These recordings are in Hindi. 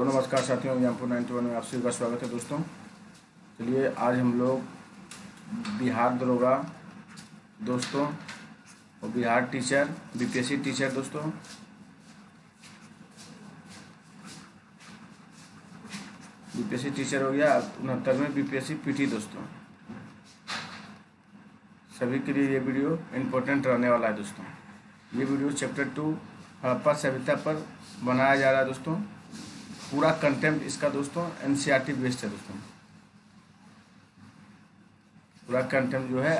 हेलो नमस्कार साथियों, एग्जाम्पल 91 में आप सभी का स्वागत है दोस्तों। चलिए आज हम लोग बिहार दरोगा दोस्तों और बिहार टीचर बीपीएससी टीचर दोस्तों बीपीएससी टीचर हो गया 69वें बीपीएससी पीटी दोस्तों, सभी के लिए ये वीडियो इम्पोर्टेंट रहने वाला है दोस्तों। ये वीडियो चैप्टर 2 हड़प्पा सभ्यता पर बनाया जा रहा है दोस्तों। पूरा कंटेंट इसका दोस्तों एनसीईआरटी बेस्ड है दोस्तों। पूरा कंटेंट जो है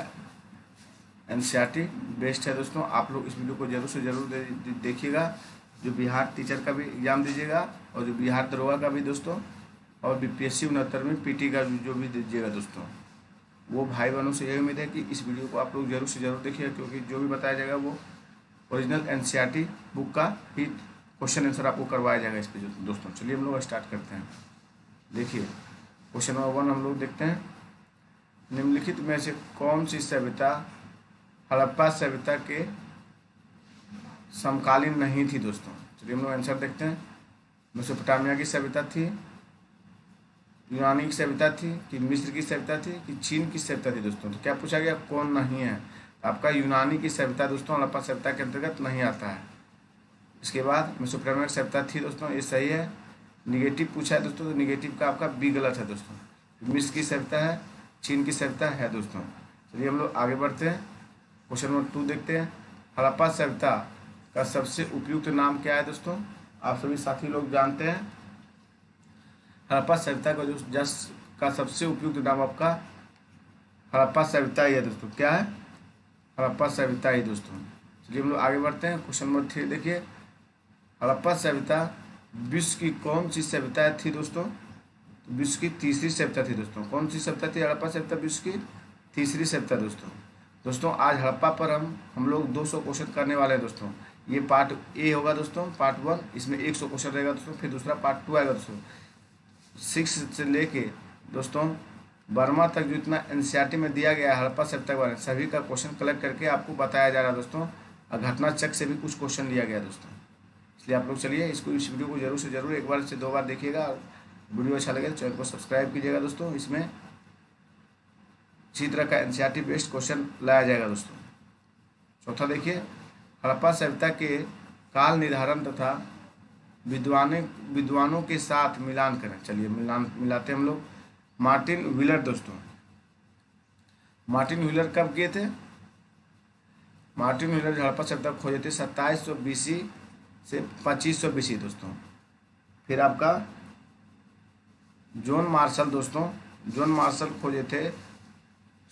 एनसीईआरटी बेस्ड है दोस्तों। आप लोग इस वीडियो को जरूर से जरूर देखिएगा, जो बिहार टीचर का भी एग्जाम दीजिएगा और जो बिहार दरोगा का भी दोस्तों, और बीपीएससी 69वें पीटी का जो भी दीजिएगा दोस्तों। वो भाई बहनों से यही उम्मीद है कि इस वीडियो को आप लोग जरूर से जरूर देखिएगा, क्योंकि जो भी बताया जाएगा वो ओरिजिनल एनसीईआरटी बुक का ही क्वेश्चन आंसर आपको करवाया जाएगा इस पे दोस्तों। चलिए हम लोग स्टार्ट करते हैं। देखिए क्वेश्चन नंबर 1 हम लोग देखते हैं। निम्नलिखित में से कौन सी सभ्यता हड़प्पा सभ्यता के समकालीन नहीं थी दोस्तों। चलिए हम लोग आंसर देखते हैं। मेसोपोटामिया की सभ्यता थी, यूनानी की सभ्यता थी, कि मिस्र की सभ्यता थी, कि चीन की सभ्यता थी दोस्तों। तो क्या पूछा गया, कौन नहीं है। आपका यूनानी की सभ्यता दोस्तों हड़प्पा सभ्यता के अंतर्गत नहीं आता है। इसके बाद मेसोपोटामिया की सभ्यता थी दोस्तों, ये सही है। निगेटिव पूछा है दोस्तों, तो निगेटिव का आपका बी गलत है दोस्तों। मिस्र की सभ्यता है, चीन की सभ्यता है दोस्तों। चलिए हम लोग आगे बढ़ते हैं। क्वेश्चन नंबर 2 देखते हैं। हड़प्पा सभ्यता का सबसे उपयुक्त नाम क्या है दोस्तों। आप सभी साथी लोग जानते हैं हड़प्पा सभ्यता का का सबसे उपयुक्त नाम आपका हड़प्पा सभ्यता ही है दोस्तों। क्या है, हड़प्पा सभ्यता ही दोस्तों। चलिए हम लोग आगे बढ़ते हैं। क्वेश्चन नंबर 3 देखिए। हड़प्पा सभ्यता विश्व की कौन सी सभ्यता थी दोस्तों। तो विश्व की तीसरी सभ्यता थी दोस्तों। कौन सी सभ्यता थी हड़प्पा सभ्यता, विश्व की तीसरी सभ्यता दोस्तों। आज हड़प्पा पर हम लोग 200 क्वेश्चन करने वाले हैं दोस्तों। ये पार्ट ए होगा दोस्तों, पार्ट 1, इसमें 100 क्वेश्चन रहेगा दोस्तों। फिर दूसरा पार्ट 2 आएगा दोस्तों। 6 से लेके दोस्तों 12वां तक जो इतना एनसीईआरटी में दिया गया है हड़प्पा सभ्यता के बारे में, सभी का क्वेश्चन कलेक्ट करके आपको बताया जा रहा है दोस्तों। और घटना चक्र से भी कुछ क्वेश्चन लिया गया दोस्तों। इसलिए आप लोग चलिए इस वीडियो को जरूर से जरूर 1 बार से 2 बार देखिएगा। वीडियो अच्छा लगे तो चैनल को सब्सक्राइब कीजिएगा दोस्तों। इसमें इसी तरह का एनसीईआरटी बेस्ड क्वेश्चन लाया जाएगा दोस्तों। चौथा देखिए। हड़प्पा सभ्यता के काल निर्धारण तथा विद्वानों के साथ मिलान करें। चलिए मिलाते हैं हम लोग। मार्टिन व्हीलर दोस्तों। मार्टिन व्हीलर कब किए थे। मार्टिन व्हीलर हड़प्पा सभ्यता खोजे थे 2700 BC से 2500 BC दोस्तों। फिर आपका जॉन मार्शल दोस्तों, जॉन मार्शल खोजे थे,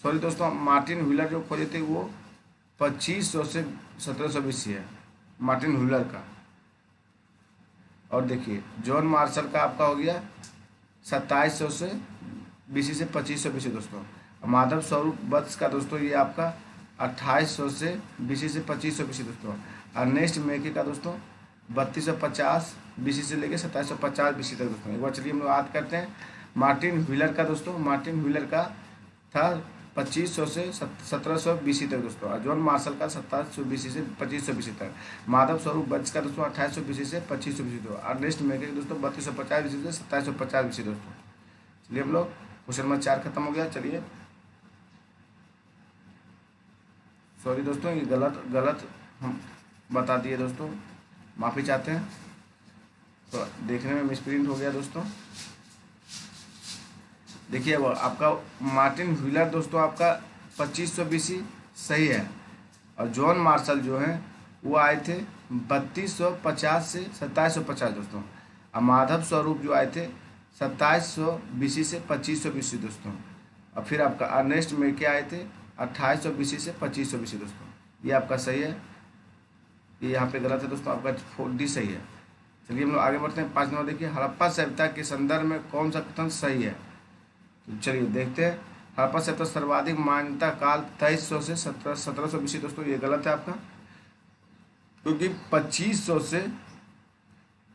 सॉरी दोस्तों, मार्टिन व्हीलर जो खोजे थे वो 2500 से 1700 BC है मार्टिन व्हीलर का। और देखिए जॉन मार्शल का आपका हो गया 2700 से BC से 2500 BC दोस्तों। माधव स्वरूप वत्स का दोस्तों ये आपका 2800 से BC से 2500 BC दोस्तों। अर्नेस्ट मेके का दोस्तों 3250 BC से लेके 2750 BC तक दोस्तों। एक बार चलिए हम लोग याद करते हैं। मार्टिन व्हीलर का दोस्तों, मार्टिन व्हीलर का था 2500 से 1700 BC तक दोस्तों। और जॉन मार्शल का 2700 BC से 2500 BC तक। माधव स्वरूप वत्स का दोस्तों 2800 BC से 2500 BC दोस्तों। अर्नेस्ट मेके का दोस्तों 3250 BC से 2750 BC दोस्तों। चलिए हम लोग क्वेश्चन नंबर 4 खत्म हो गया। चलिए सॉरी दोस्तों, ये गलत हम बता दिए दोस्तों, माफ़ी चाहते हैं। तो देखने में मिसप्रिंट हो गया दोस्तों। देखिए वो आपका मार्टिन व्हीलर दोस्तों आपका 2500 BC सही है। और जॉन मार्शल जो हैं वो आए थे 3250 से 2750 दोस्तों। और माधव स्वरूप जो आए थे 2700 BC से 2500 BC दोस्तों। और फिर आपका अर्नेस्ट मेके आए थे 2800 BC से 2500 BC दोस्तों। ये आपका सही है, ये यहाँ पे गलत है दोस्तों, आपका 4D सही है। चलिए हम लोग आगे बढ़ते हैं। 5 नंबर देखिए। हड़प्पा सभ्यता के संदर्भ में कौन सा कथन सही है। तो चलिए देखते हैं। हड़प्पा सभ्यता सर्वाधिक मान्यता काल 2300 से 1700 BC दोस्तों, ये गलत है आपका, क्योंकि 2500 से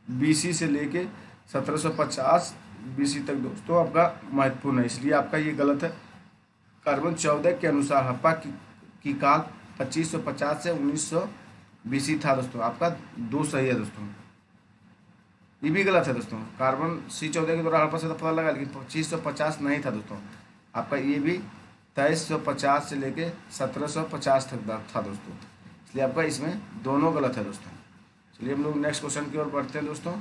BC से लेके 1750 BC तक दोस्तों आपका महत्वपूर्ण है, इसलिए आपका ये गलत है। कार्बन 14 के अनुसार हड़प्पा की काल 2550 से 1900 BC था दोस्तों। आपका 2 सही है दोस्तों। ये भी गलत है दोस्तों। कार्बन C14 के द्वारा हड़प्पा सभ्यता पता लगा, लेकिन 2550 नहीं था दोस्तों। आपका ये भी 2350 से लेके 1750 तक था दोस्तों, इसलिए आपका इसमें दोनों गलत है दोस्तों। चलिए हम लोग नेक्स्ट क्वेश्चन की ओर बढ़ते हैं दोस्तों।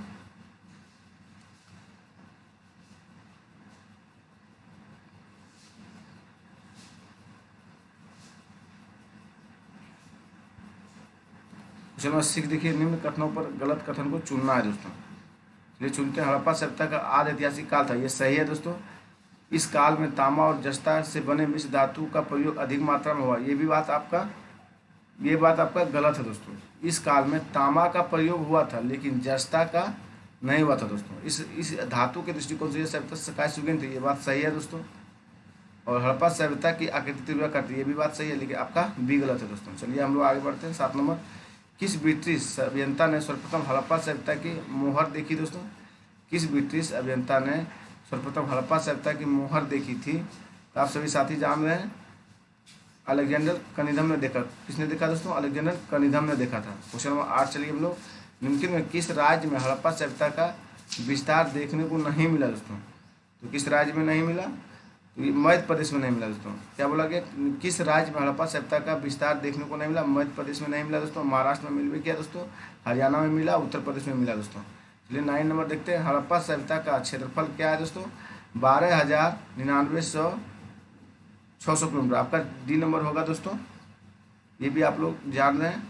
क्वेश्चन नंबर 6 देखिए, निम्न कथनों पर गलत कथन को चुनना है दोस्तों। चलिए चुनते हैं। हड़प्पा सभ्यता का आदि ऐतिहासिक काल था, ये सही है दोस्तों। इस काल में तांबा और जस्ता से बने मिश्र धातु का प्रयोग अधिक मात्रा में हुआ, ये बात आपका गलत है दोस्तों। इस काल में तांबा का प्रयोग हुआ था, लेकिन जस्ता का नहीं हुआ था दोस्तों। इस धातु के दृष्टिकोण से यह सभ्यता काय सुगंध थी, ये बात सही है दोस्तों। और हड़प्पा सभ्यता की आकृति तीव्र करती है, ये भी बात सही है, लेकिन आपका भी गलत है दोस्तों। चलिए हम लोग आगे बढ़ते हैं। 7 नंबर, किस ब्रिटिश अभियंता ने सर्वप्रथम हड़प्पा सभ्यता की मोहर देखी दोस्तों? किस ब्रिटिश अभियंता ने सर्वप्रथम हड़प्पा सभ्यता की मोहर देखी थी? तो आप सभी साथी जान रहे हैं, अलेक्जेंडर कनिंघम ने देखा। किसने देखा दोस्तों? अलेक्जेंडर कनिंघम ने देखा था। क्वेश्चन नंबर 8 चलिए हम लोग, निम्नलिखित में किस राज्य में हड़प्पा सभ्यता का विस्तार देखने को नहीं मिला दोस्तों? तो किस राज्य में नहीं मिला? तो मध्य प्रदेश में नहीं मिला दोस्तों। क्या बोला गया? किस राज्य में हड़प्पा सभ्यता का विस्तार देखने को नहीं मिला? मध्य प्रदेश में नहीं मिला दोस्तों, महाराष्ट्र में मिल भी गया दोस्तों, हरियाणा में मिला, उत्तर प्रदेश में मिला दोस्तों। चलिए 9 नंबर देखते हैं। हड़प्पा सभ्यता का क्षेत्रफल क्या है दोस्तों? 12,99,600 किलोमीटर। आपका डी नंबर होगा दोस्तों, ये भी आप लोग जान रहे हैं।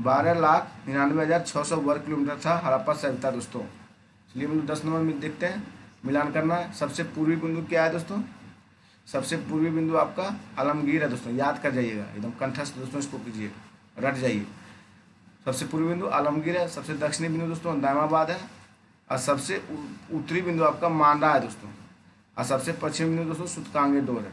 12,99,600 वर्ग किलोमीटर था हड़प्पा सभ्यता दोस्तों। चलिए हम लोग 10 नंबर में देखते हैं, मिलान करना है। सबसे पूर्वी बिंदु क्या है दोस्तों? सबसे पूर्वी बिंदु आपका आलमगीर है दोस्तों, याद कर जाइएगा, एकदम कंठस्थ दोस्तों, इसको कीजिए, रट जाइए। सबसे पूर्वी बिंदु आलमगीर है, सबसे दक्षिणी बिंदु दोस्तों दामाबाद है, और सबसे उत्तरी बिंदु आपका मांडा है दोस्तों, और सबसे पश्चिमी बिंदु दोस्तों सूतकांगेडोर है।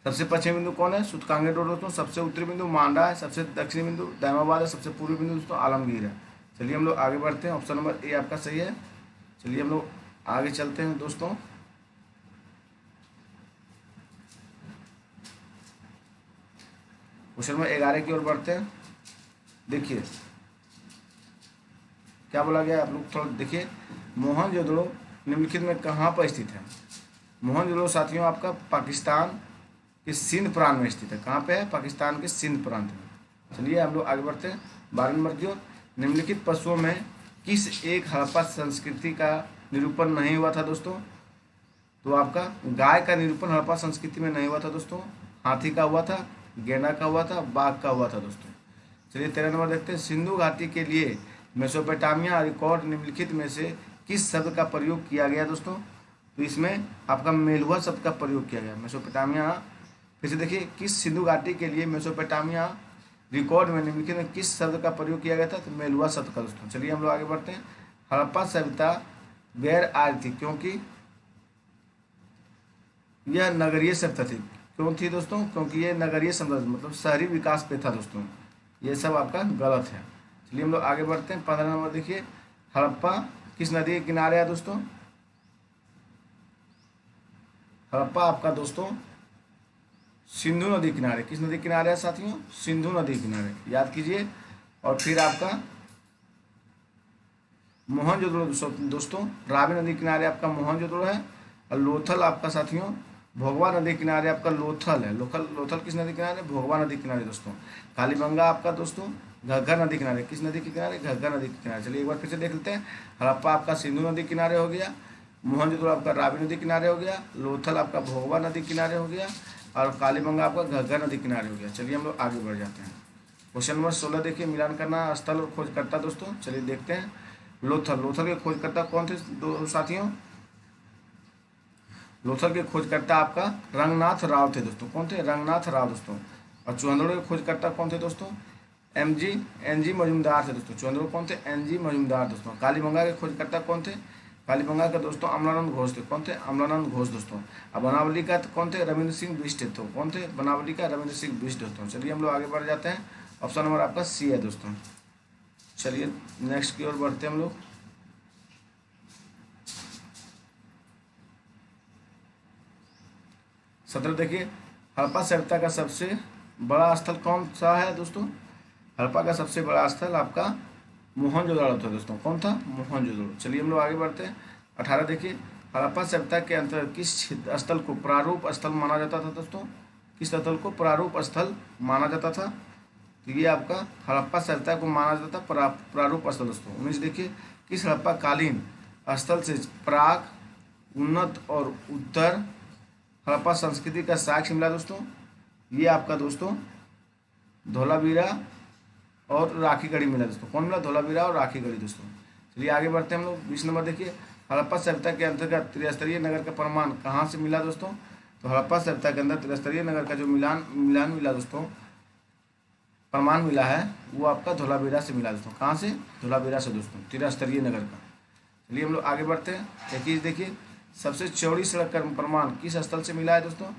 सबसे पश्चिमी बिंदु कौन है? सूतकांगेडोर दोस्तों। सबसे उत्तरी बिंदु मांडा है, सबसे दक्षिणी बिंदु दामाबाद है, सबसे पूर्वी बिंदु दोस्तों आलमगीर है। चलिए हम लोग आगे बढ़ते हैं। ऑप्शन नंबर ए आपका सही है। चलिए हम लोग आगे चलते हैं दोस्तों। क्वेश्चन नंबर 11 की ओर बढ़ते हैं। देखिए क्या बोला गया, आप लोग थोड़ा देखिए। मोहनजोदड़ो निम्नलिखित में कहाँ पर स्थित है? मोहनजोदड़ो साथियों आपका पाकिस्तान के सिंध प्रांत में स्थित है। कहाँ पे है? पाकिस्तान के सिंध प्रांत में। चलिए हम लोग आगे बढ़ते हैं। 12 नंबर की ओर, निम्नलिखित पशुओं में किस एक हड़प्पा संस्कृति का निरूपण नहीं हुआ था दोस्तों? तो आपका गाय का निरूपण हड़प्पा संस्कृति में नहीं हुआ था दोस्तों, हाथी का हुआ था, गेंडा का हुआ था, बाघ का हुआ था दोस्तों। चलिए 13 नंबर देखते हैं। सिंधु घाटी के लिए मेसोपोटामिया रिकॉर्ड निम्नलिखित में से किस शब्द का प्रयोग किया गया दोस्तों? तो इसमें आपका मेलुआ शब्द का प्रयोग किया गया। मेसोपोटामिया, फिर से देखिए, किस सिंधु घाटी के लिए मेसोपोटामिया रिकॉर्ड में निम्नलिखित में किस शब्द का प्रयोग किया गया था? तो मेलुआ शब्द का दोस्तों। चलिए हम लोग आगे बढ़ते हैं। हड़प्पा सभ्यता गैर आर्य थी क्योंकि यह नगरीय सभ्यता थी। क्यों थी दोस्तों? क्योंकि ये नगरीय सभ्यता मतलब शहरी विकास पे था दोस्तों। ये सब आपका गलत है। चलिए हम लोग आगे बढ़ते हैं। 15 नंबर देखिए, हड़प्पा किस नदी के किनारे है दोस्तों? हड़प्पा आपका दोस्तों सिंधु नदी किनारे। किस नदी किनारे है साथियों? सिंधु नदी किनारे, याद कीजिए। और फिर आपका मोहनजोदड़ो दोस्तों रावी नदी किनारे आपका मोहनजोदड़ो है, और लोथल आपका साथियों भोगवा नदी किनारे आपका लोथल है। लोथल किस नदी किनारे? भोगवा नदी किनारे दोस्तों। कालीबंगा आपका दोस्तों घग्गर नदी किनारे। किस नदी के किनारे? घग्गर नदी के किनारे। चलिए एक बार फिर से देख लेते हैं। हड़प्पा आपका सिंधु नदी किनारे हो गया, मोहनजोदड़ो आपका रावी नदी किनारे हो गया, लोथल आपका भोगवा नदी किनारे हो गया, और कालीबंगा आपका घग्गर नदी किनारे हो गया। चलिए हम लोग आगे बढ़ जाते हैं। क्वेश्चन नंबर 16 देखिए, मिलान करना स्थल और खोजकर्ता दोस्तों। चलिए देखते हैं। लोथल के खोजकर्ता कौन थे दो साथियों? लोथल के खोजकर्ता आपका रंगनाथ राव थे दोस्तों। कौन थे? रंगनाथ राव दोस्तों। और चुहंदड़ो के खोजकर्ता कौन थे दोस्तों? एनजी मजूमदार थे दोस्तों। चुहंदड़ो कौन थे? एनजी मजूमदार दोस्तों। कालीबंगा के खोजकर्ता कौन थे? कालीबंगा के दोस्तों अमलानंद घोष थे। कौन थे? अमलानंद घोष दोस्तों। अब बनावली का कौन थे? रविंद्र सिंह बिष्ट थे। कौन थे? बनावली का रविंद्र सिंह बिष्ट दोस्तों। चलिए हम लोग आगे बढ़ जाते हैं। ऑप्शन नंबर आपका सी है दोस्तों। चलिए नेक्स्ट की ओर बढ़ते हैं हम लोग। सत्रह देखिए, हड़प्पा सभ्यता का सबसे बड़ा स्थल कौन सा है दोस्तों? हड़प्पा का सबसे बड़ा स्थल आपका मोहनजोदड़ो था दोस्तों। कौन था? मोहनजोदड़ो। चलिए हम लोग आगे बढ़ते हैं। 18 देखिए, हड़प्पा सभ्यता के अंतर्गत किस स्थल को प्रारूप स्थल माना जाता था दोस्तों? किस स्थल को प्रारूप स्थल माना जाता था? तो ये आपका हड़प्पा सभ्यता को माना जाता था प्रारूप स्थल दोस्तों। 19 देखिए, किस हड़प्पा कालीन स्थल से प्राग, उन्नत और उत्तर हड़प्पा संस्कृति का साक्ष्य मिला दोस्तों? ये आपका दोस्तों धोलावीरा और राखीगढ़ी मिला दोस्तों। कौन मिला? धोलावीरा और राखीगढ़ी दोस्तों। चलिए आगे बढ़ते हैं हम लोग। 20 नंबर देखिए, हड़प्पा सभ्यता के अंतर्गत त्रिस्तरीय नगर का प्रमाण कहाँ से मिला दोस्तों? तो हड़प्पा सभ्यता के अंदर त्रिस्तरीय नगर का जो मिलान मिला दोस्तों, प्रमाण मिला है, वो आपका धोलावीरा से मिला दोस्तों। कहाँ से? धोलावीरा से दोस्तों, त्रिस्तरीय नगर का। चलिए हम लोग आगे बढ़ते हैं। एक देखिए, सबसे चौड़ी सड़क का प्रमाण किस स्थल से मिला है दोस्तों?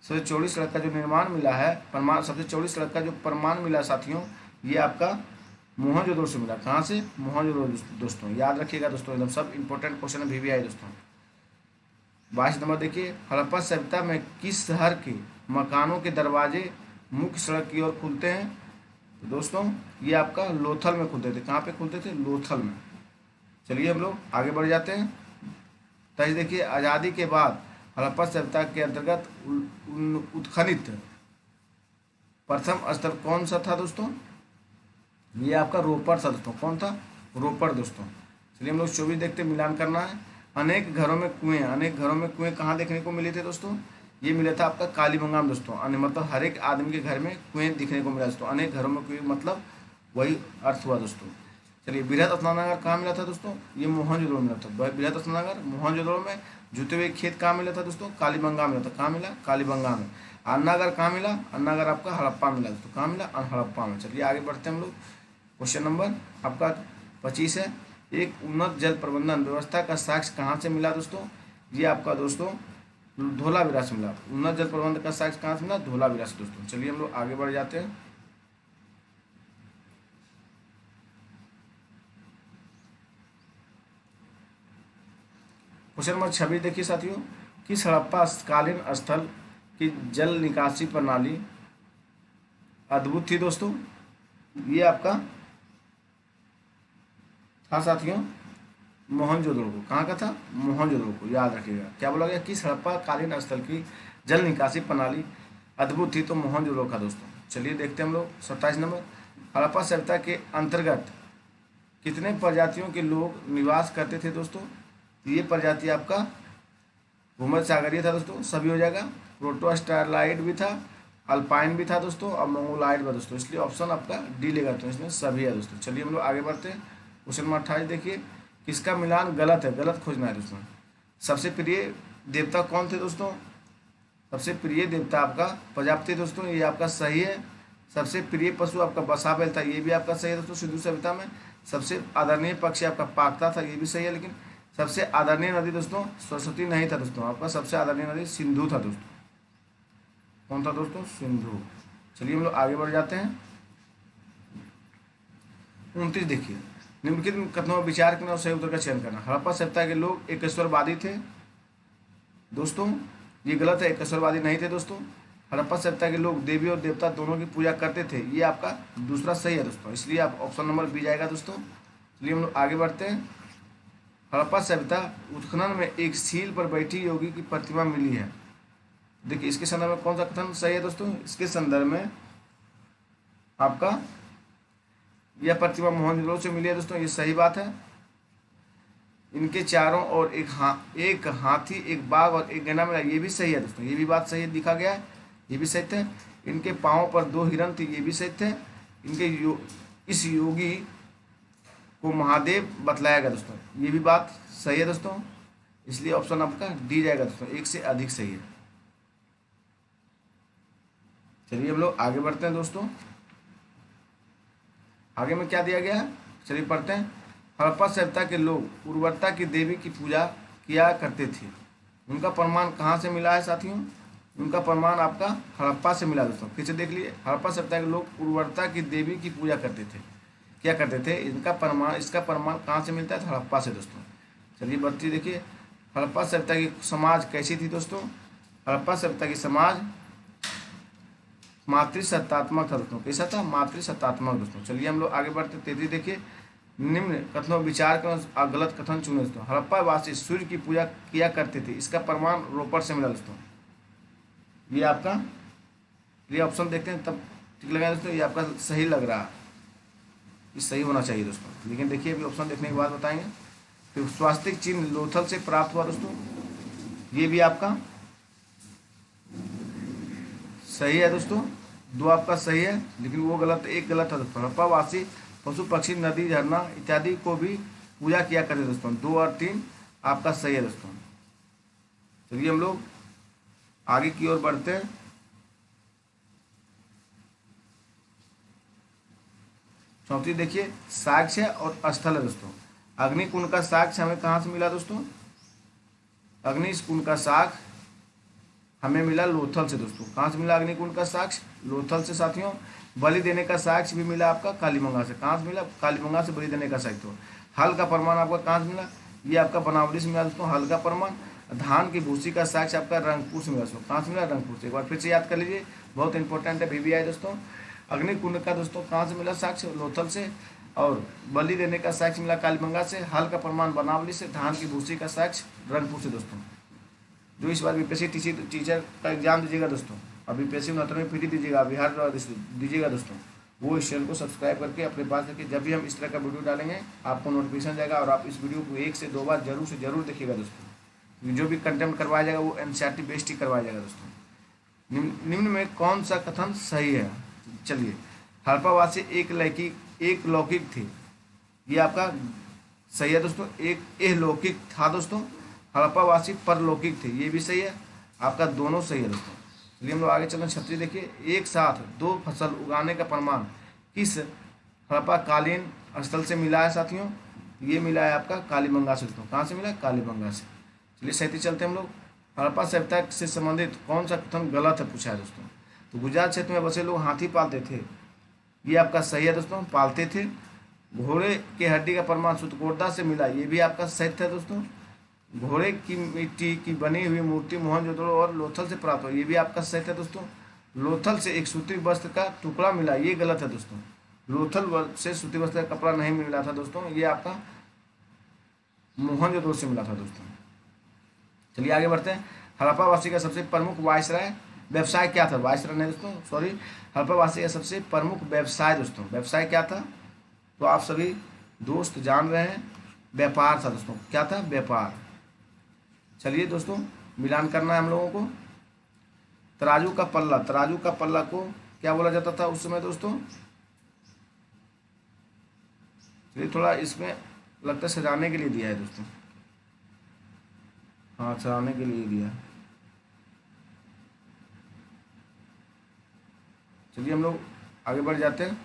सबसे चौड़ी सड़क का जो निर्माण मिला है, प्रमाण, सबसे चौड़ी सड़क का जो प्रमाण मिला साथियों, ये आपका मोहनजोदड़ो से मिला। कहाँ से? मोहनजोदड़ो दोस्तों। याद रखिएगा दोस्तों, एकदम सब इंपॉर्टेंट क्वेश्चन अभी भी आए दोस्तों। 22 नंबर देखिए, हड़प्पा सभ्यता में किस शहर के मकानों के दरवाजे मुख्य सड़क की ओर खुलते हैं? तो दोस्तों ये आपका लोथल में खुलते थे। कहाँ पे खुलते थे? लोथल में। चलिए हम लोग आगे बढ़ जाते हैं। तो देखिए, आज़ादी के बाद हड़प्पा सभ्यता के अंतर्गत उत्खनित प्रथम स्थल कौन सा था दोस्तों? ये आपका रोपड़ था दोस्तों। कौन था? रोपड़ दोस्तों। चलिए हम लोग 24 देखते, मिलान करना है। अनेक घरों में कुएं कहाँ देखने को मिले थे दोस्तों? ये मिला था आपका कालीबंगा में दोस्तों। मतलब हर एक आदमी के घर में कुएं दिखने को मिला दोस्तों। अनेक घरों में कुएं, मतलब वही अर्थ हुआ दोस्तों। चलिए, बृहद स्नानागार कहाँ मिला था दोस्तों? ये मोहनजोदड़ो में मिला था। बृहद स्नानागार मोहनजोदड़ो में। जूते हुए खेत कहाँ मिला था दोस्तों? कालीबंगा में मिला था। कहाँ मिला? कालीबंगा में। अन्नागार कहाँ मिला? अन्नागार आपका हड़प्पा में मिला दोस्तों। कहाँ मिला? हड़प्पा में। चलिए आगे बढ़ते हैं हम लोग। क्वेश्चन नंबर आपका 25 है, एक उन्नत जल प्रबंधन व्यवस्था का साक्ष्य कहाँ से मिला दोस्तों? ये आपका दोस्तों धोलावीरा से मिला। उन्नत जल प्रबंधन का साक्ष्य कहाँ से मिला? धोलावीरा से दोस्तों। चलिए हम लोग आगे बढ़ जाते हैं। क्वेश्चन नंबर 26 देखिए साथियों, किस हड़प्पा कालीन स्थल की जल निकासी प्रणाली अद्भुत थी दोस्तों? ये आपका था साथियों मोहनजोदड़ो को। कहाँ का था? मोहनजोदड़ो को। याद रखिएगा, क्या बोला गया? किस हड़प्पा कालीन स्थल की जल निकासी प्रणाली अद्भुत थी? तो मोहनजोदड़ो का दोस्तों। चलिए देखते हैं हम लोग 27 नंबर, हड़प्पा सभ्यता के अंतर्गत कितने प्रजातियों के लोग निवास करते थे दोस्तों? ये प्रजाति आपका भूमध्य सागरीय था दोस्तों, सभी हो जाएगा। प्रोटोस्टारलाइड भी था, अल्पाइन भी था दोस्तों, और मंगोलाइड भी दोस्तों। इसलिए ऑप्शन आपका डी लेगा, तो इसमें सभी है दोस्तों। चलिए हम लोग आगे बढ़ते हैं। क्वेश्चन नंबर 28 देखिए, किसका मिलान गलत है? गलत खोजना है दोस्तों। सबसे प्रिय देवता कौन थे दोस्तों? सबसे प्रिय देवता आपका प्रजापति दोस्तों, ये आपका सही है। सबसे प्रिय पशु आपका बसा बैल था, ये भी आपका सही है दोस्तों सिंधु सभ्यता में। सबसे आदरणीय पक्षी आपका पाकता था, ये भी सही है। लेकिन सबसे आदरणीय नदी दोस्तों सरस्वती नहीं था दोस्तों, आपका सबसे आदरणीय नदी सिंधु था दोस्तों। कौन था दोस्तों? सिंधु। चलिए हम लोग आगे बढ़ जाते हैं। 29 देखिए, निम्नलिखित कथनों विचार करना और सही उत्तर का चयन करना। हड़प्पा सभ्यता के लोग एकेश्वरवादी थे दोस्तों, ये गलत है। एकेश्वरवादी नहीं थे दोस्तों। हड़प्पा सभ्यता के लोग देवी और देवता दोनों की पूजा करते थे, ये आपका दूसरा सही है दोस्तों। इसलिए आप ऑप्शन नंबर बी जाएगा दोस्तों। चलिए हम लोग आगे बढ़ते हैं। हड़प्पा सभ्यता उत्खनन में एक सील पर बैठी योगी की प्रतिमा मिली है। देखिए इसके संदर्भ में कौन सा कथन सही है दोस्तों? इसके संदर्भ में आपका यह प्रतिमा मोहनजोदड़ो से मिली है दोस्तों, ये सही बात है। इनके चारों ओर एक हाथी, एक बाघ और एक गैंडा मिला, ये भी सही है दोस्तों, ये भी बात सही है, दिखा गया है, ये भी सही थे। इनके पाँव पर 2 हिरण थे, ये भी सही थे। इस योगी को महादेव बतलाया गया दोस्तों, ये भी बात सही है दोस्तों। इसलिए ऑप्शन आपका डी जाएगा दोस्तों, एक से अधिक सही है। चलिए हम लोग आगे बढ़ते हैं दोस्तों। आगे में क्या दिया गया है, चलिए पढ़ते हैं। हड़प्पा सभ्यता के लोग उर्वरता की देवी की पूजा किया करते थे, उनका प्रमाण कहाँ से मिला है साथियों? उनका प्रमाण आपका हड़प्पा से मिला दोस्तों। फिर से देख लिए, हड़प्पा सभ्यता के लोग उर्वरता की देवी की पूजा करते थे, क्या करते थे? इसका प्रमाण कहाँ से मिलता है? हड़प्पा से दोस्तों। चलिए बढ़ती देखिए, हड़प्पा सभ्यता की समाज कैसी थी दोस्तों? हड़प्पा सभ्यता की समाज मातृसत्तात्मक था दोस्तों। कैसा था? मातृसत्तात्मक दोस्तों। चलिए हम लोग आगे बढ़ते। 33 देखिए, निम्न कथनों विचार करें और गलत कथन चुने दोस्तों। हड़प्पा वासी सूर्य की पूजा किया करते थे, इसका प्रमाण रोपड़ से मिला दोस्तों। ये आपका ये ऑप्शन देखते हैं तब ठीक लगा दोस्तों, ये आपका सही लग रहा है, ये सही होना चाहिए दोस्तों। लेकिन देखिए अभी ऑप्शन देखने के बाद बताएंगे। फिर स्वास्तिक चिन्ह लोथल से प्राप्त हुआ दोस्तों, ये भी आपका सही है दोस्तों। दो आपका सही है, लेकिन वो गलत, एक गलत है दोस्तों। हड़प्पावासी पशु पक्षी नदी झरना इत्यादि को भी पूजा किया करते दोस्तों। 2 और 3 आपका सही है दोस्तों। चलिए हम लोग आगे की ओर बढ़ते हैं। चौथी देखिए साक्ष्य और स्थल है दोस्तों। अग्निकुंड का साक्ष्य हमें कहाँ से मिला दोस्तों? अग्निकुंड का साक्ष्य हमें मिला लोथल से दोस्तों। कहाँ से मिला अग्निकुंड का साक्ष्य? लोथल से साथियों। बलि देने का साक्ष्य भी मिला आपका कालीबंगा से। कहाँ से मिला? कालीबंगा से बलि देने का साक्ष्य। तो हल का प्रमाण आपका कहाँ से मिला? ये आपका बनावली से मिला दोस्तों, हल का प्रमाण। धान की भूसी का साक्ष्य आपका रंगपुर से मिला दोस्तों। कहाँ से मिला? रंगपुर से। एक बार फिर से याद कर लीजिए, बहुत इंपॉर्टेंट है VVI दोस्तों। अग्निकुंड का दोस्तों कहाँ से मिला साक्ष्य? लोथल से। और बलि देने का साक्ष्य मिला कालीबंगा से। हल का प्रमाण बनावली से। धान की भूसी का साक्ष्य रंगपुर से दोस्तों। जो इस बार बीपीएससी टीचर का एग्जाम दीजिएगा दोस्तों, और बीपीएससी 69 में फ्री दीजिएगा, बिहार दीजिएगा दोस्तों, वो इस चैनल को सब्सक्राइब करके अपने पास रखिए। जब भी हम इस तरह का वीडियो डालेंगे आपको नोटिफिकेशन जाएगा, और आप इस वीडियो को 1 से 2 बार जरूर से जरूर देखिएगा दोस्तों। जो भी कंटेंट करवाया जाएगा वो NCERT बेस्ड ही करवाया जाएगा दोस्तों। निम्न में कौन सा कथन सही है? चलिए, हड़प्पावासी एक लौकिक थे, ये आपका सही है दोस्तों। एक लौकिक था दोस्तों। हड़प्पावासी परलौकिक थे, ये भी सही है आपका, दोनों सही है दोस्तों। चलिए हम लोग आगे चलें। छत्री देखिए, एक साथ 2 फसल उगाने का प्रमाण किस हड़प्पाकालीन स्थल से मिला है साथियों? ये मिला है आपका कालीबंगा से दोस्तों। कहाँ से मिला? कालीबंगा से। चलिए 37 चलते हैं हम लोग। हड़प्पा सभ्यता से संबंधित कौन सा कथन गलत है पूछा है दोस्तों। तो गुजरात क्षेत्र में बसे लोग हाथी पालते थे, ये आपका सही है दोस्तों, पालते थे। घोड़े के हड्डी का प्रमाण सुतकोटा से मिला, ये भी आपका सही है दोस्तों। घोड़े की मिट्टी की बनी हुई मूर्ति मोहनजोदड़ो और लोथल से प्राप्त हो, ये भी आपका सही है दोस्तों। लोथल से एक सूती वस्त्र का टुकड़ा मिला, ये गलत है दोस्तों। लोथल से सूती वस्त्र का कपड़ा नहीं मिला था दोस्तों, ये आपका मोहनजोदड़ो से मिला था दोस्तों। चलिए आगे बढ़ते हैं। हड़प्पावासी का सबसे प्रमुख वायसराय व्यवसाय क्या था? वायसराय नहीं दोस्तों, सॉरी। हड़प्पावासी का सबसे प्रमुख व्यवसाय दोस्तों, व्यवसाय क्या था? तो आप सभी दोस्त जान रहे हैं, व्यापार था दोस्तों। क्या था? व्यापार। चलिए दोस्तों मिलान करना है हम लोगों को। तराजू का पल्ला को क्या बोला जाता था उस समय दोस्तों? चलिए थोड़ा इसमें लगता है सजाने के लिए दिया है दोस्तों। हाँ, सजाने के लिए दिया है। चलिए हम लोग आगे बढ़ जाते हैं।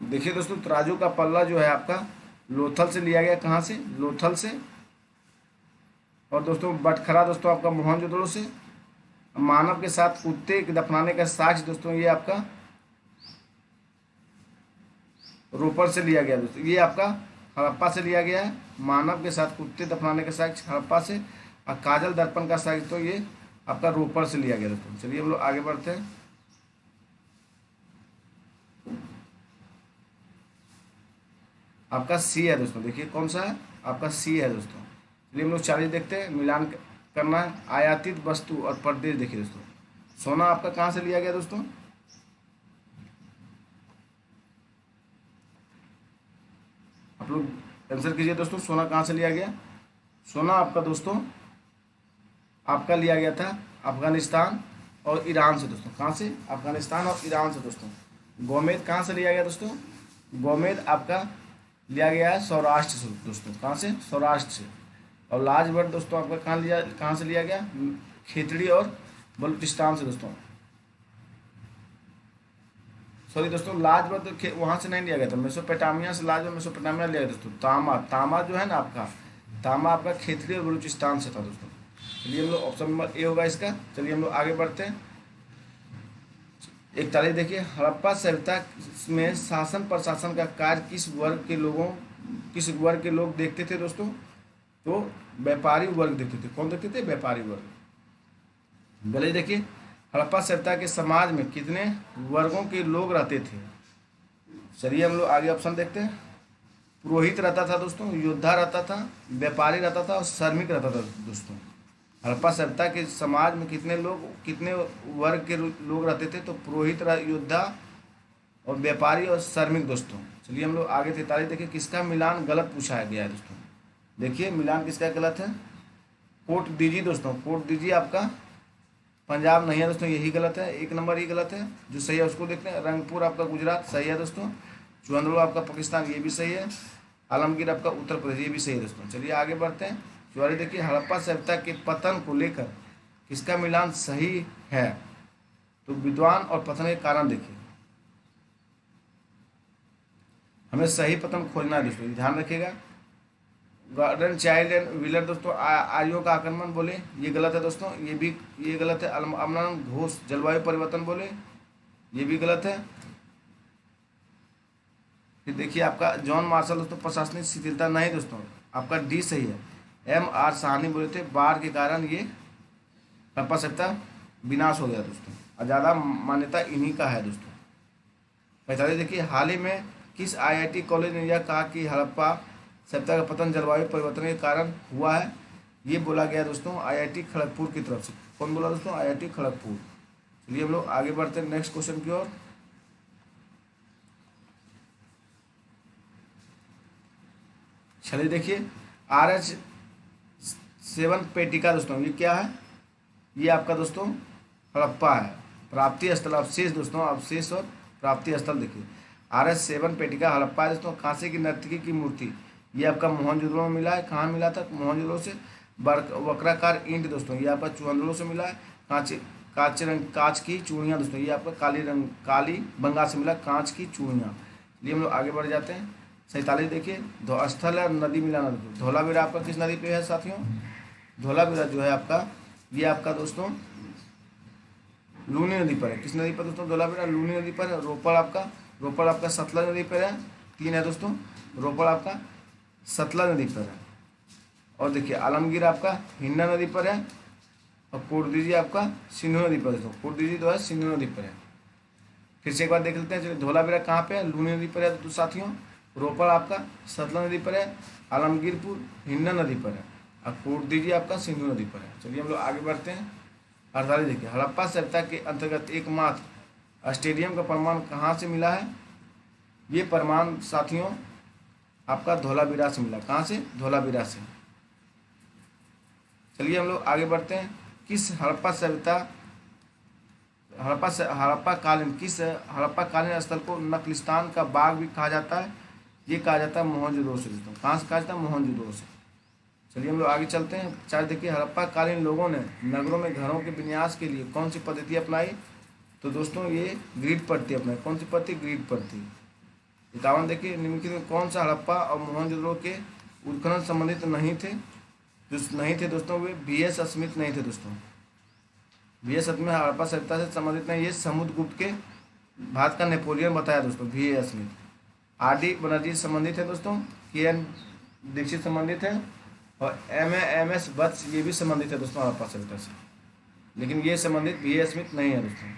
देखिए दोस्तों, तराजू का पल्ला जो है आपका लोथल से लिया गया। कहाँ से? लोथल से। और दोस्तों बटखरा दोस्तों आपका मोहनजोदड़ो से। मानव के साथ कुत्ते के दफनाने का साक्ष्य दोस्तों ये आपका रोपड़ से लिया गया दोस्तों। ये आपका हड़प्पा से लिया गया है। मानव के साथ कुत्ते दफनाने का साक्ष्य हड़प्पा से, और काजल दर्पण का साक्ष्य तो ये आपका रोपड़ से लिया गया दोस्तों। चलिए हम लोग आगे बढ़ते हैं। आपका सी है दोस्तों। देखिए कौन सा है? आपका सी है दोस्तों। चलिए हम लोग 40 देखते हैं। मिलान करना है। आयातित वस्तु और प्रदेश देखिए दोस्तों। सोना आपका कहाँ से लिया गया दोस्तों? आप लोग आंसर कीजिए दोस्तों, सोना कहाँ से लिया गया? सोना आपका दोस्तों आपका लिया गया था अफगानिस्तान और ईरान से दोस्तों। कहाँ से? अफगानिस्तान और ईरान से दोस्तों। गोमेद कहाँ से लिया गया दोस्तों? गोमेद आपका लिया गया है सौराष्ट्र से दोस्तों। कहाँ से? सौराष्ट्र से। और लाजवर्द दोस्तों आपका कहाँ से लिया गया? खेतड़ी और बलूचिस्तान से दोस्तों। सॉरी दोस्तों, लाजवर्द वहाँ से नहीं लिया गया था, मेसोपोटामिया से लाजवर्द मेसोपोटामिया लिया गया दोस्तों। तामा जो है ना आपका, तामा आपका खेतड़ी और बलूचिस्तान से था दोस्तों। चलिए हम लोग ऑप्शन नंबर ए होगा इसका। चलिए हम लोग आगे बढ़ते हैं। 41 देखिए, हड़प्पा सभ्यता में शासन प्रशासन का कार्य किस वर्ग के लोग देखते थे दोस्तों? तो व्यापारी वर्ग देखते थे। कौन देखते थे? व्यापारी वर्ग। गले देखिए, हड़प्पा सभ्यता के समाज में कितने वर्गों के लोग रहते थे? चलिए हम लोग आगे ऑप्शन देखते हैं। पुरोहित रहता था दोस्तों, योद्धा रहता था, व्यापारी रहता था और श्रमिक रहता था दोस्तों। हड़प्पा सभ्यता के समाज में कितने वर्ग के लोग रहते थे? तो पुरोहित, योद्धा और व्यापारी और श्रमिक दोस्तों। चलिए हम लोग आगे 43 देखिए, किसका मिलान गलत पूछा गया है दोस्तों? देखिए मिलान किसका गलत है? कोट दीजिए दोस्तों, कोट दीजिए आपका पंजाब नहीं है दोस्तों, यही गलत है। 1 नंबर ही गलत है। जो सही है उसको देखते हैं। रंगपुर आपका गुजरात सही है दोस्तों। चुहंदड़ो आपका पाकिस्तान, ये भी सही है। आलमगीर आपका उत्तर प्रदेश, ये भी सही है दोस्तों। चलिए आगे बढ़ते हैं। 44 देखिए, हड़प्पा सभ्यता के पतन को लेकर किसका मिलान सही है? तो विद्वान और पतन के कारण देखिए, हमें सही पतन खोजना है दोस्तों, ध्यान रखिएगा। गार्डन चाइल्ड एंड व्हीलर दोस्तों, आर्यों का आक्रमण बोले, ये गलत है दोस्तों, ये गलत है। अमरनाथ घोष जलवायु परिवर्तन बोले, ये भी गलत है। फिर देखिए आपका जॉन मार्शल दोस्तों, प्रशासनिक शिथिलता नहीं दोस्तों, आपका डी सही है। M.R. साहनी बोले थे, बाढ़ के कारण ये हड़प्पा सभ्यता विनाश हो गया दोस्तों, और ज़्यादा मान्यता इन्हीं का है दोस्तों। 45 देखिए, हाल ही में किस IIT कॉलेज ने यह कहा कि हड़प्पा सभ्यता का पतन जलवायु परिवर्तन के कारण हुआ है? ये बोला गया दोस्तों IIT खड़गपुर की तरफ से। कौन बोला दोस्तों? IIT खड़गपुर। चलिए हम लोग आगे बढ़ते हैं नेक्स्ट क्वेश्चन की ओर। चलिए देखिए, RH7 पेटिका दोस्तों, ये क्या है? ये आपका दोस्तों हड़प्पा है। प्राप्ति स्थल अवशेष दोस्तों, अवशेष और प्राप्ति स्थल देखिए। RH7 पेटिका हड़प्पा है दोस्तों। कांसे की नर्तकी की मूर्ति, ये आपका मोहनजोदड़ो में मिला है। कहाँ मिला था? मोहनजोदड़ो से। वक्राकार ईंट दोस्तों, ये आपका चुहंदड़ो से मिला है। कांच की चूड़ियाँ दोस्तों, ये आपका काली बंगाल से मिला कांच की चूड़ियाँ। चलिए हम लोग आगे बढ़ जाते हैं। 47 देखिए, स्थल और नदी मिलाना दोस्तों। धौलावीरा आपका किस नदी पे है साथियों? धौलावीरा जो है आपका, ये आपका दोस्तों लूनी नदी पर है। किस नदी पर दोस्तों? धौलावीरा लूनी नदी पर है। रोपड़ आपका सतलज नदी पर है। 3 है दोस्तों, रोपड़ आपका सतलज नदी पर है। और देखिए आलमगीर आपका हिन्ना नदी पर है। और कोटदीजी आपका सिंधु नदी पर दोस्तों, कोटदीजी जो है सिंधु नदी पर है। फिर से एक बार देख लेते हैं। धौलावीरा कहाँ पे है? लूनी नदी पर है तो साथियों। रोपड़ आपका सतलज नदी पर है। आलमगीरपुर हिन्ना नदी पर है। और कोटदीजी आपका सिंधु नदी पर है। चलिए हम लोग आगे बढ़ते हैं। 48 देखिए, हड़प्पा सभ्यता के अंतर्गत एकमात्र स्टेडियम का प्रमाण कहाँ से मिला है? ये प्रमाण साथियों आपका धौलावीरा से मिला। कहाँ से? धौलावीरा से। चलिए हम लोग आगे बढ़ते हैं। किस हड़प्पा कालीन स्थल को नखलिस्तान का बाग भी कहा जाता है? ये कहा जाता है मोहनजोदड़ो से दोस्तों। कहाँ से कहा जाता है? मोहनजोदड़ो से। चलिए हम लोग आगे चलते हैं। 4 देखिए, हड़प्पा कालीन लोगों ने नगरों में घरों के विन्यास के लिए कौन सी पद्धति अपनाई? तो दोस्तों ये ग्रिड पद्धति अपनाई। कौन सी पद्धति? ग्रिड पद्धति। 51 देखिए, निम्नलिखित में कौन सा हड़प्पा और मोहनजोदड़ो के उत्खनन संबंधित नहीं थे? जो नहीं थे दोस्तों, वे V.S. स्मिथ नहीं थे दोस्तों। V.S. स्मिथ हड़प्पा सभ्यता से संबंधित नहीं। ये समुद्रगुप्त के भारत का नेपोलियन बताया दोस्तों, V.A. स्मिथ। R.D. बनर्जी संबंधित है दोस्तों। K.N. दीक्षित संबंधित है। और M.S. वत्स ये भी संबंधित है दोस्तों हड़प्पा सभ्यता से, लेकिन ये संबंधित V.A. स्मिथ नहीं है दोस्तों।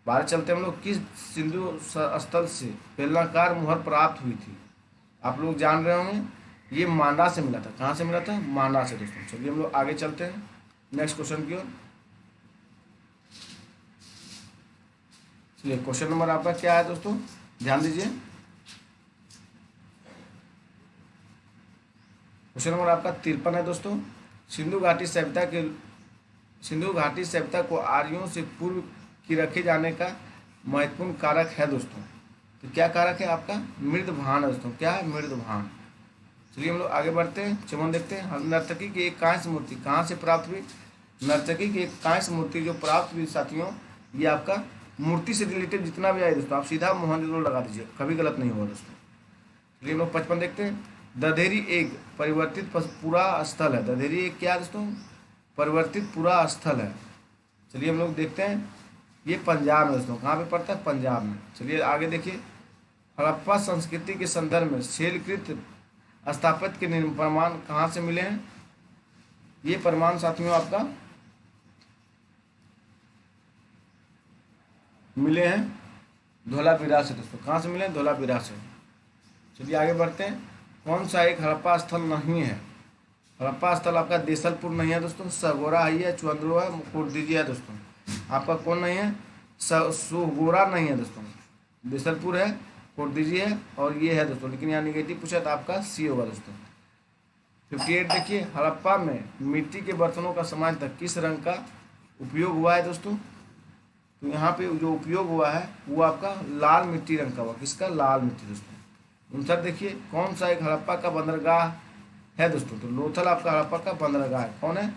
बाहर चलते हम लोग। किस सिंधु स्थल से बेलनाकार मुहर प्राप्त हुई थी? आप लोग जान रहे होंगे, ये मांडा से मिला था। कहाँ से मिला था? मांडा से दोस्तों। चलिए हम लोग आगे चलते हैं नेक्स्ट क्वेश्चन की ओर। चलिए क्वेश्चन नंबर आपका क्या है दोस्तों, ध्यान दीजिए। क्वेश्चन नंबर आपका 53 है दोस्तों। सिंधु घाटी सभ्यता को आर्यों से पूर्व की रखे जाने का महत्वपूर्ण कारक है दोस्तों। तो क्या कारक है आपका? मृदभान है दोस्तों। क्या है? मृदभान। चलिए हम लोग आगे बढ़ते हैं। चमन देखते हैं। नर्तकी की एक कांस्य मूर्ति कहाँ से प्राप्त हुई? नर्तकी की एक कांस्य मूर्ति जो प्राप्त हुई साथियों, ये आपका मूर्ति से रिलेटेड जितना भी आए दोस्तों, आप सीधा मोहनजोदड़ो लगा दीजिए, कभी गलत नहीं होगा दोस्तों। चलिए हम लोग 55 देखते हैं। दधेरी एक परिवर्तित पूरा स्थल है। दधेरी एक क्या है दोस्तों? परिवर्तित पूरा स्थल है। चलिए हम लोग देखते हैं, ये पंजाब में दोस्तों, कहाँ पे पड़ता है? पंजाब में। चलिए आगे देखिए, हड़प्पा संस्कृति के संदर्भ में शैलकृत स्थापत्य के प्रमाण कहाँ से मिले हैं? ये प्रमाण साथियों आपका मिले हैं धोलावीरा से दोस्तों। कहाँ से मिले हैं? धोलावीरा से। चलिए आगे बढ़ते हैं, कौन सा एक हड़प्पा स्थल नहीं है? हड़प्पा स्थल आपका देसलपुर नहीं है दोस्तों, सगोरा है, चुहंद्रो है, कुर्दिजी है दोस्तों। आपका कौन नहीं है? सुगोरा नहीं है दोस्तों, देसलपुर है, कुर्दिजी है और ये है दोस्तों। लेकिन यहाँ निगेटिव पूछा तो आपका सी होगा दोस्तों। 58 देखिए, हड़प्पा में मिट्टी के बर्तनों का सामान्यतः किस रंग का उपयोग हुआ है दोस्तों? तो यहाँ पे जो उपयोग हुआ है वो आपका लाल मिट्टी रंग का हुआ। किसका? लाल मिट्टी दोस्तों। 59 देखिए, कौन सा एक हड़प्पा का बंदरगाह है दोस्तों? तो लोथल आपका हड़प्पा का बंदरगाह है। कौन है?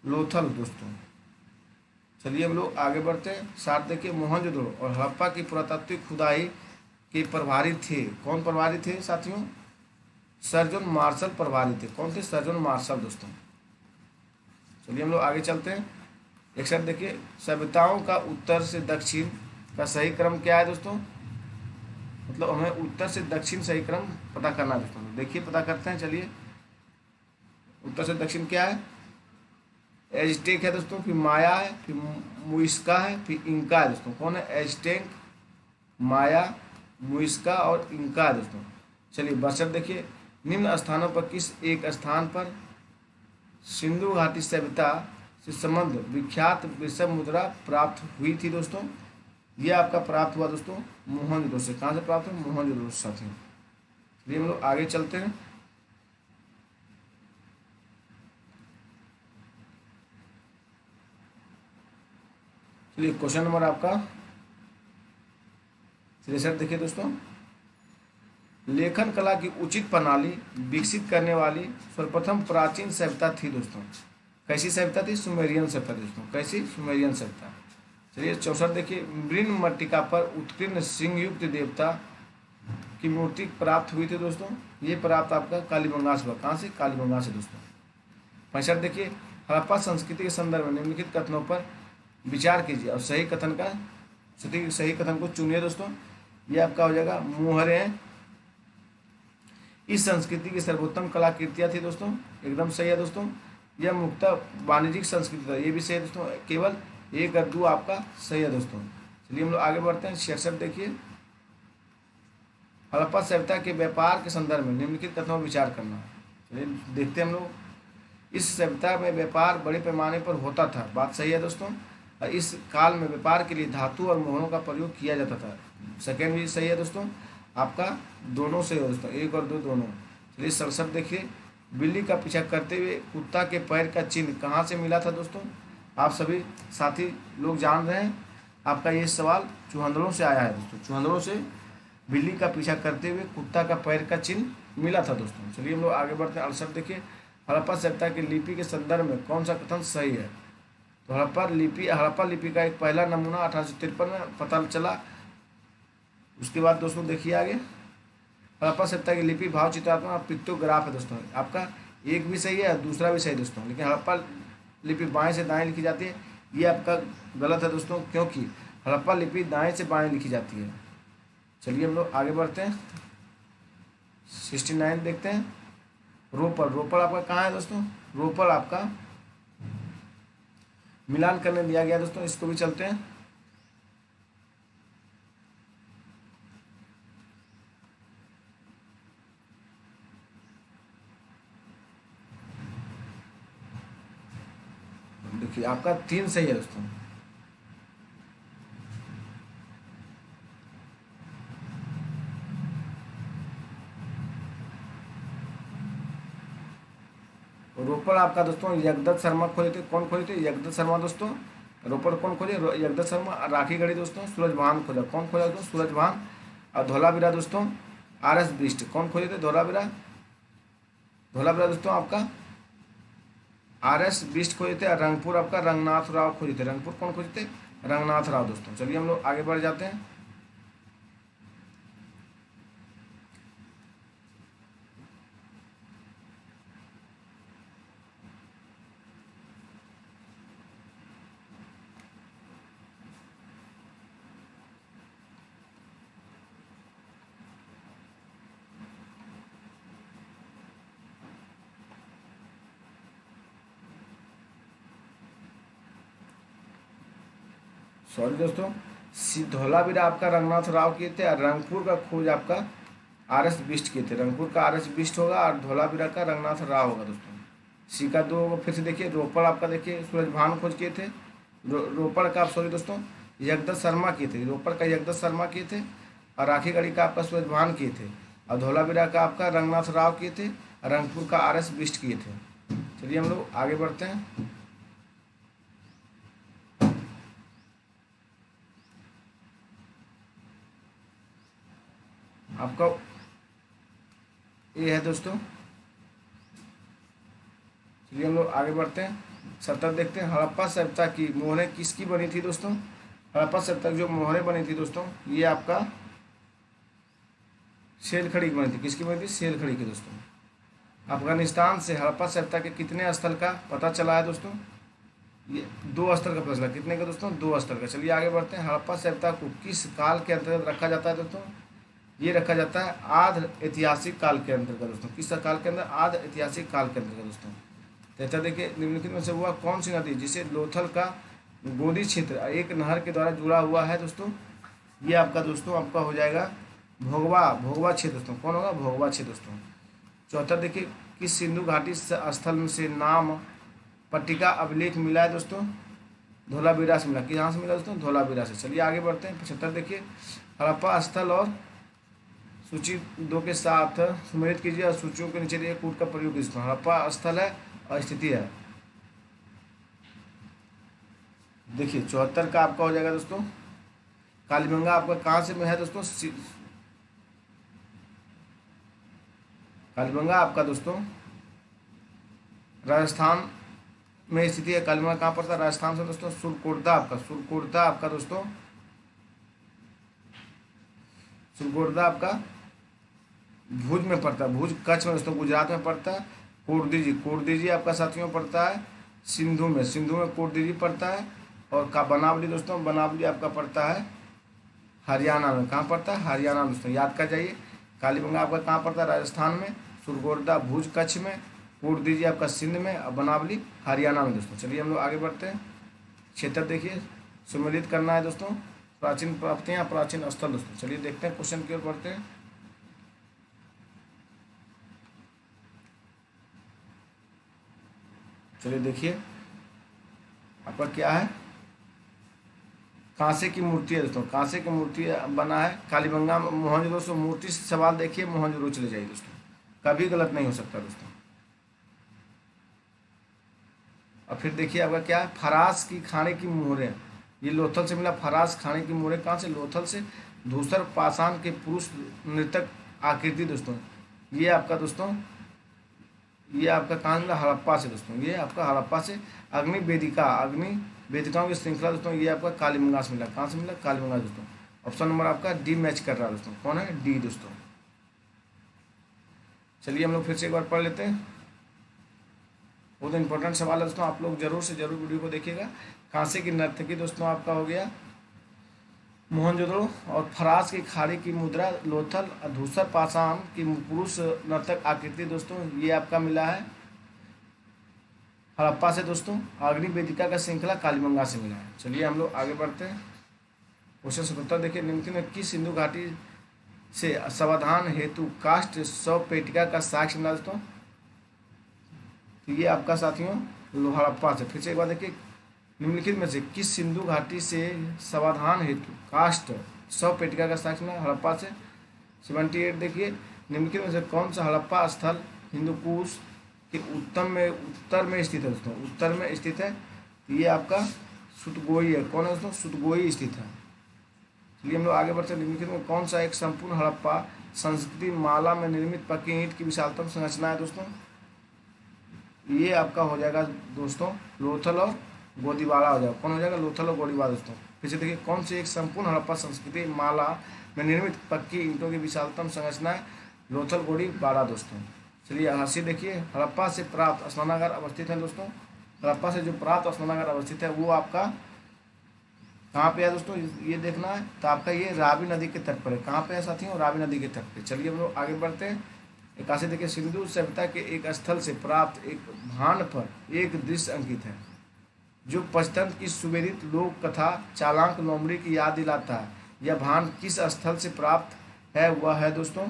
लोथल दोस्तों। चलिए हम लोग आगे बढ़ते हैं। 60 देखिए, मोहनजोदड़ो और हड़प्पा की पुरातात्विक खुदाई के प्रभारी थे। कौन प्रभारी थे साथियों? सर जॉन मार्शल प्रभारी थे। कौन थे? सर जॉन मार्शल दोस्तों। चलिए हम लोग आगे चलते हैं। 61 देखिए, सभ्यताओं का उत्तर से दक्षिण का सही क्रम क्या है दोस्तों? मतलब हमें उत्तर से दक्षिण सही क्रम पता करना है दोस्तों। देखिए पता करते हैं। चलिए, उत्तर से दक्षिण क्या है? एजटेक है दोस्तों, फिर माया है, फिर मुइस्का है, फिर इंका है दोस्तों। कौन है? एजटेक, माया, मुइस्का और इंका है दोस्तों। चलिए बसर देखिए, निम्न स्थानों पर किस एक स्थान पर सिंधु घाटी सभ्यता से संबंध विख्यात वृषभ मुद्रा प्राप्त हुई थी दोस्तों? ये आपका प्राप्त हुआ दोस्तों मोहनजोदड़ो से। कहाँ से प्राप्त हुआ? मोहनजोदड़ो से साथियों। चलिए हम लोग आगे चलते हैं। चलिए क्वेश्चन नंबर आपका 63 देखिए दोस्तों, लेखन कला की उचित प्रणाली विकसित करने वाली सर्वप्रथम प्राचीन सभ्यता थी दोस्तों। कैसी सभ्यता थी? सुमेरियन सभ्यता दोस्तों। कैसी? सुमेरियन सभ्यता। चलिए 64 देखिए, मृण मट्टिका पर उत्कीर्ण सिंह युक्त देवता की मूर्ति प्राप्त हुई थी दोस्तों। ये प्राप्त आपका कालीबंगा से हुआ। कहाँ से? कालीबंगा से दोस्तों। 65 देखिए, हड़प्पा संस्कृति के संदर्भ में निम्नलिखित कथनों पर विचार कीजिए और सही कथन को चुनिए दोस्तों। ये आपका हो जाएगा, मोहरे इस संस्कृति की सर्वोत्तम कलाकृतियाँ थी दोस्तों। एकदम सही है दोस्तों। यह मुख्यतः वाणिज्यिक संस्कृति था। ये भी सही है दोस्तों। केवल एक और दो आपका सही है दोस्तों। चलिए हम लोग आगे बढ़ते हैं। 66 देखिए, हड़प्पा सभ्यता के व्यापार के संदर्भ में निम्नलिखित कथनों पर विचार करना। चलिए देखते हैं हम लोग। इस सभ्यता में व्यापार बड़े पैमाने पर होता था। बात सही है दोस्तों। इस काल में व्यापार के लिए धातु और मोहरों का प्रयोग किया जाता था। सेकेंड भी सही है दोस्तों। आपका दोनों सही है दोस्तों, एक और दो दोनों। चलिए 67 देखिए, बिल्ली का पीछा करते हुए कुत्ता के पैर का चिन्ह कहाँ से मिला था दोस्तों? आप सभी साथी लोग जान रहे हैं। आपका ये सवाल चुहंदड़ों से आया है दोस्तों। चुहंदड़ों से बिल्ली का पीछा करते हुए कुत्ता का पैर का चिन्ह मिला था दोस्तों। चलिए हम लोग आगे बढ़ते हैं। 68 देखिए, हड़प्पा सभ्यता की लिपि के संदर्भ में कौन सा कथन सही है? तो हड़प्पा लिपि का एक पहला नमूना 1853 में पता चला। उसके बाद दोस्तों देखिए आगे, हड़प्पा सभ्यता की लिपि भाव चित्रात्मक पिक्टोग्राफ है दोस्तों। आपका एक भी सही है, दूसरा भी सही दोस्तों। लेकिन हड़प्पा लिपि बाएं से दाएं लिखी जाती है, ये आपका गलत है दोस्तों, क्योंकि हड़प्पा लिपि दाएं से बाएं लिखी जाती है। चलिए हम लोग आगे बढ़ते हैं। 69 देखते हैं, रोपड़ आपका कहाँ है दोस्तों? रोपड़ आपका मिलान करने दिया गया दोस्तों। इसको भी चलते हैं। देखिए आपका 3 सही है दोस्तों। रोपड़ आपका दोस्तों जगदत्त शर्मा खोले थे। कौन खोले थे? जगदत्त शर्मा दोस्तों। रोपड़ कौन खोले? जगदत्त शर्मा। राखी गढ़ी दोस्तों सूरजभान खोला। कौन खोला दोस्तों? सूरजभान। और धौलावीरा दोस्तों RS बिष्ट। कौन खोले थे? धौलावीरा दोस्तों आपका RS बिष्ट खोजे थे। और रंगपुर आपका रंगनाथ राव खोजे थे। रंगपुर कौन खोजे थे? रंगनाथ राव दोस्तों। चलिए हम लोग आगे बढ़ जाते हैं। सॉरी दोस्तों, धौलावीरा आपका रंगनाथ राव किए थे और रंगपुर का खोज आपका RS बिष्ट किए थे। रंगपुर का RS बिष्ट होगा और धौलावीरा का रंगनाथ राव होगा दोस्तों। सी का 2 होगा। फिर से देखिए रोपड़ आपका देखिए सूरजभान खोज किए थे। रोपड़ का आप सॉरी दोस्तों जगदत्त शर्मा किए थे। रोपड़ का जगदत्त शर्मा किए थे और राखीगढ़ी का आपका सूरजभान किए थे और धौलावीरा का आपका रंगनाथ राव किए थे और रंगपुर का RS बिष्ट किए थे। चलिए हम लोग आगे बढ़ते हैं। आपका ये है दोस्तों। चलिए हम लोग आगे बढ़ते हैं। 70 देखते हैं। हड़प्पा सभ्यता की मोहरें किसकी बनी थी दोस्तों? हड़प्पा सभ्यता की जो मोहरें बनी थी दोस्तों, ये आपका सेलखड़ी की बनी थी। किसकी बनी थी? सेलखड़ी की दोस्तों। अफगानिस्तान से हड़प्पा सभ्यता के कितने स्थल का पता चला है दोस्तों? ये 2 स्थल का पता चला। कितने का दोस्तों? 2 स्थल का। चलिए आगे बढ़ते हैं। हड़प्पा सभ्यता को किस काल के अंतर्गत रखा जाता है दोस्तों? ये रखा जाता है आद्र ऐतिहासिक काल के अंतर्गत दोस्तों। किस काल के अंदर? आद्र ऐतिहासिक काल के अंतर्गत दोस्तों। तैता देखिए निम्नलिखित में से हुआ कौन सी नदी जिसे लोथल का गोदी क्षेत्र एक नहर के द्वारा जुड़ा हुआ है दोस्तों? ये आपका दोस्तों आपका हो जाएगा भोगवा क्षेत्र दोस्तों। कौन होगा? भोगवा क्षेत्र दोस्तों। 74 देखिए किस सिंधु घाटी स्थल से नाम पट्टिका अभिलेख मिला है दोस्तों? धौलावीरा से मिला। कहाँ से मिला दोस्तों? धौलावीरा से। चलिए आगे बढ़ते हैं। 75 देखिए हड़प्पा स्थल और सूची 2 के साथ सम्मिलित कीजिए और सूचियों के नीचे दिए कूट का प्रयोग कीजिए। हड़प्पा स्थल है और स्थिति है। देखिए 74 का आपका हो जाएगा दोस्तों कालीबंगा आपका कहाँ से में है दोस्तों? कालीबंगा आपका दोस्तों राजस्थान में स्थिति है। कालीबंगा कहाँ पड़ता है? राजस्थान से दोस्तों। सुरकोटदा आपका दोस्तों सुरकोटदा आपका भुज में पड़ता है। भुज कच्छ में दोस्तों, गुजरात में पड़ता है। कोटदीजी आपका साथियों में पड़ता है सिंधु में कोटदीजी पड़ता है। और का बनावली दोस्तों, बनावली आपका पड़ता है हरियाणा में। कहाँ पड़ता है? हरियाणा में दोस्तों, याद कर जाइए। कालीबंगा आपका कहाँ पड़ता है? राजस्थान में। सुरकोटदा भुज कच्छ में। कोटदीजी आपका सिंध में और बनावली हरियाणा में दोस्तों। चलिए हम लोग आगे बढ़ते हैं। क्षेत्र देखिए सम्मिलित करना है दोस्तों। प्राचीन प्राप्तियाँ प्राचीन स्थल दोस्तों। चलिए देखते हैं क्वेश्चन की ओर बढ़ते हैं। चलिए देखिए आपका क्या है? कांसे की मूर्ति है दोस्तों। कांसे की मूर्ति बना है कालीबंगा मोहनजोदड़ो दोस्तों। मूर्ति से सवाल देखिए मोहनजोदड़ो चले जाइए दोस्तों, कभी गलत नहीं हो सकता दोस्तों। और फिर देखिए आपका क्या है? फरास की खाने की मोहरें, ये लोथल से मिला। फरास खाने की मोहरें कहाँ से? लोथल से। धूसर पाषाण के पुरुष नृतक आकृति दोस्तों, ये आपका दोस्तों ये आपका कहाँ मिला? हड़प्पा से दोस्तों। ये आपका हड़प्पा से। अग्नि वेदिकाओं की श्रृंखला दोस्तों, ये आपका कालीबंगा से मिला। कहाँ से मिला? कालीबंगा दोस्तों। ऑप्शन नंबर आपका डी मैच कर रहा है दोस्तों। कौन है? डी दोस्तों। चलिए हम लोग फिर से एक बार पढ़ लेते हैं। बहुत इंपॉर्टेंट सवाल है दोस्तों, आप लोग जरूर से जरूर वीडियो को देखिएगा। कांसे की नर्तकी दोस्तों आपका हो गया मोहनजोदड़ो। और फरास की खाड़ी की मुद्रा लोथल। धूसर पाषाण की पुरुष नर्तक आकृति दोस्तों, ये आपका मिला है हड़प्पा से दोस्तों। अग्नि वेदिका का श्रृंखला कालीबंगा से मिला है। चलिए हम लोग आगे बढ़ते हैं। क्वेश्चन 77 देखिए निम्नलिखित में किस सिंधु घाटी से समाधान हेतु काष्ठ शव पेटिका का साक्ष्य मिला दोस्तों? तो ये आपका साथियों हड़प्पा से। फिर से एक बार देखिए निम्नलिखित में से किस सिंधु घाटी से समाधान हेतु काष्ठ शव पेटिका का साक्ष्य मिला? हड़प्पा से। 78 देखिए निम्नलिखित में से कौन सा हड़प्पा स्थल हिंदुकुश के उत्तर में स्थित है दोस्तों? उत्तर में स्थित है। तो ये आपका सुतगोई है। कौन है दोस्तों? सुतगोई स्थित है। चलिए हम लोग आगे बढ़ते हैं। निम्नलिखित में कौन सा एक संपूर्ण हड़प्पा संस्कृति माला में निर्मित पक्की ईंट की विशालतम संरचना है दोस्तों? ये आपका हो जाएगा दोस्तों लोथल और गोदीवाड़ा हो जाएगा। कौन हो जाएगा? लोथल और गोदीवाड़ा दोस्तों। फिर से देखिए कौन सी एक संपूर्ण हड़प्पा संस्कृति माला में निर्मित पक्की ईंटों की विशालतम संरचना है? लोथल गोदीवाड़ा दोस्तों। चलिए हासिल देखिए हड़प्पा से प्राप्त स्नानागार अवस्थित है दोस्तों। हड़प्पा से जो प्राप्त स्नानागार अवस्थित है वो आपका कहाँ पे है दोस्तों? ये देखना है। तो आपका ये रावी नदी के तट पर है। कहाँ पे है साथियों? रावी नदी के तट पे। चलिए हम लोग आगे बढ़ते हैं। 81 देखिए सिंधु सभ्यता के एक स्थल से प्राप्त एक भांड पर एक दृश्य अंकित है। जो पंचतंत्र की सुवेदित लोक कथा चालांक लोमड़ी की याद दिलाता है। यह भान किस स्थल से प्राप्त है, वह है दोस्तों,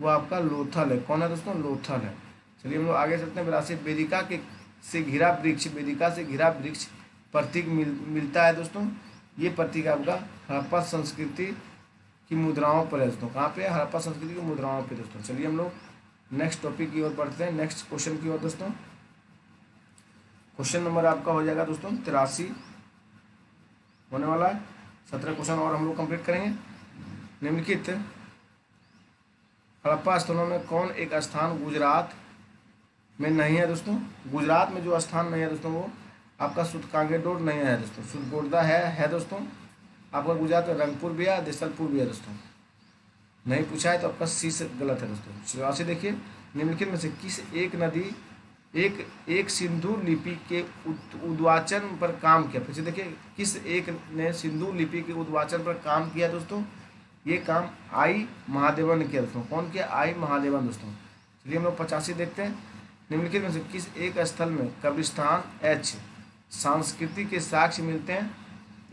वह आपका लोथल है। कौन है दोस्तों? लोथल है। चलिए हम लोग आगे चलते हैं। विरासत वेदिका के से घिरा वृक्ष, वेदिका से घिरा वृक्ष प्रतीक मिलता है दोस्तों। ये प्रतीक आपका हड़प्पा संस्कृति की मुद्राओं पर है दोस्तों। कहाँ पे है? हड़प्पा संस्कृति की मुद्राओं पे दोस्तों। चलिए हम लोग नेक्स्ट टॉपिक की ओर बढ़ते हैं, नेक्स्ट क्वेश्चन की ओर दोस्तों। क्वेश्चन नंबर आपका हो जाएगा दोस्तों 83 होने वाला है। 17 क्वेश्चन और हम लोग कंप्लीट करेंगे। निम्नलिखित हड़प्पा स्थलों में कौन एक स्थान गुजरात में नहीं है दोस्तों? गुजरात में जो स्थान नहीं है दोस्तों वो आपका सुतकांगेडोर नहीं है दोस्तों, सुतगोर्दा है दोस्तों। आपका गुजरात में रंगपुर भी है, देसलपुर भी है दोस्तों। नहीं पूछा है तो आपका सी से गलत है दोस्तों। चौरासी देखिए, निम्नलिखित में से किस एक नदी एक सिंधु लिपि के उद्वाचन पर काम किया? फिर से देखिए, किस एक ने सिंधु लिपि के उद्वाचन पर काम किया दोस्तों? ये काम आई महादेवन ने किया दोस्तों। कौन किया? आई महादेवन दोस्तों। चलिए हम लोग 85 देखते हैं। निम्नलिखित में से किस एक स्थल में कब्रिस्तान एच संस्कृति के साक्ष्य मिलते हैं?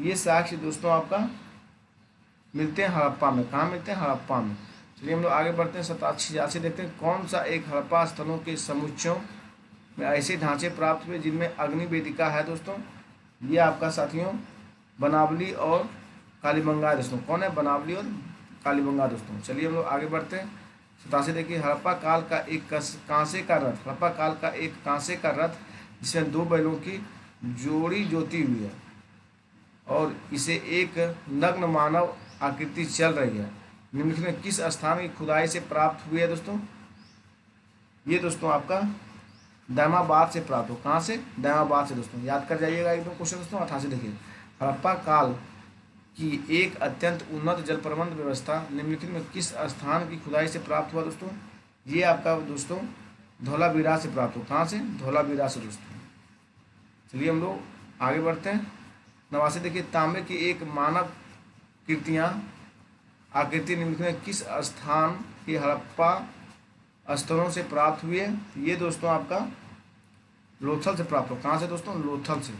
ये साक्ष्य दोस्तों आपका मिलते हैं हड़प्पा में। कहाँ मिलते हैं? हड़प्पा में। चलिए हम लोग आगे बढ़ते हैं। 87 देखते हैं। कौन सा एक हड़प्पा स्थलों के समुच्चयों में ऐसे ढांचे प्राप्त हुए जिनमें अग्नि वेदिका है दोस्तों? ये आपका साथियों बनावली और कालीबंगा दोस्तों। कौन है? बनावली और कालीबंगा दोस्तों। चलिए हम लोग आगे बढ़ते हैं। 87 देखिए, हड़प्पा काल का एक कांसे का रथ, हड़प्पा काल का एक कांसे का रथ जिसमें 2 बैलों की जोड़ी जोती हुई है और इसे एक नग्न मानव आकृति चल रही है, निम्नलिखित में किस स्थान की खुदाई से प्राप्त हुई है दोस्तों? ये दोस्तों आपका दामाबाद से प्राप्त हो। कहाँ से? दामाबाद से दोस्तों। याद कर जाइएगा एक दो क्वेश्चन दोस्तों। 88 देखिए, हड़प्पा काल की एक अत्यंत उन्नत जल प्रबंध व्यवस्था निम्नलिखित में किस स्थान की खुदाई से प्राप्त हुआ दोस्तों? ये आपका दोस्तों धौलावीरा से प्राप्त हो। कहाँ से? धौलावीरा से दोस्तों। चलिए हम लोग आगे बढ़ते हैं। 89 देखिए, तांबे की एक मानव आकृति निम्नलिखित में किस स्थान की हड़प्पा स्थलों से प्राप्त हुई है? ये दोस्तों आपका लोथल से प्राप्त हो। कहाँ से दोस्तों? लोथल से।